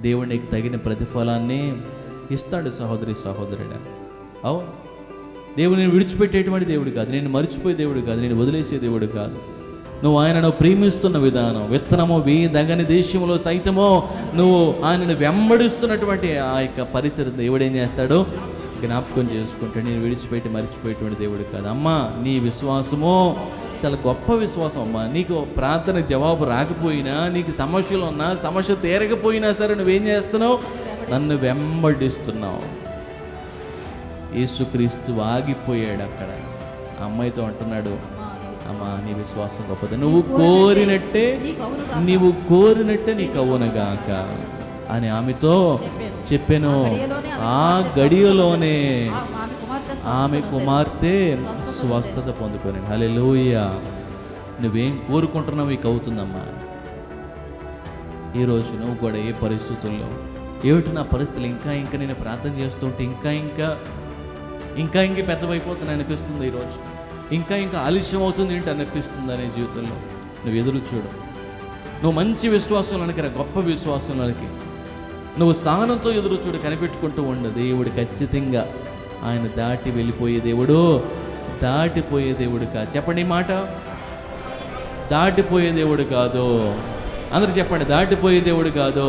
దేవుడు నీకు తగిన ప్రతిఫలాన్ని ఇస్తాడు సహోదరి సహోదరుడా. అవును, దేవుడు నేను విడిచిపెట్టేటువంటి దేవుడు కాదు, నేను మర్చిపోయే దేవుడు కాదు, నేను వదిలేసే దేవుడు కాదు. నువ్వు ఆయనను ప్రేమిస్తున్న విధానం, విత్తనము వేయదగని దేశంలో సైతమో నువ్వు ఆయనను వెంబడిస్తున్నటువంటి ఆ యొక్క పరిస్థితి దేవుడు ఏం చేస్తాడో జ్ఞాపకం చేసుకుంటాడు. నేను విడిచిపెట్టి మర్చిపోయేటువంటి దేవుడు కాదు. అమ్మా, నీ విశ్వాసము చాలా గొప్ప విశ్వాసం అమ్మా. నీకు ప్రార్థన జవాబు రాకపోయినా, నీకు సమస్యలు ఉన్నా, సమస్య తీరకపోయినా సరే నువ్వేం చేస్తున్నావు? నన్ను వెంబడిస్తున్నావు. యేసుక్రీస్తు ఆగిపోయాడు అక్కడ. ఆ అమ్మాయితో అంటున్నాడు, అమ్మా నీ విశ్వాసం గొప్పది, నువ్వు కోరినట్టే నీకు అవునుగాక అని ఆమెతో చెప్పాను. ఆ గడియలోనే ఆమె కుమార్తె స్వస్థత పొందిపోయాను. హల్లెలూయా. నువ్వేం కోరుకుంటున్నావు నీకు అవుతుందమ్మా. ఈరోజు నువ్వు కూడా ఏ పరిస్థితుల్లో, ఏమిటి నా పరిస్థితులు, ఇంకా నేను ప్రార్థన చేస్తుంటే ఇంకా పెద్దవైపోతున్నాయి అనిపిస్తుంది. ఈరోజు ఇంకా ఆలస్యం అవుతుంది ఏంటి అనిపిస్తుంది అనే జీవితంలో నువ్వు ఎదురు చూడు. నువ్వు మంచి విశ్వాసంలోనికి రా, గొప్ప విశ్వాసంలోనికి నువ్వు సహనంతో ఎదురు చూడు, కనిపెట్టుకుంటూ ఉండు. దేవుడు ఖచ్చితంగా ఆయన దాటి వెళ్ళిపోయే దేవుడు, దాటిపోయే దేవుడు కాదు. చెప్పండి ఈ మాట, దాటిపోయే దేవుడు కాదు. అందరూ చెప్పండి, దాటిపోయే దేవుడు కాదు.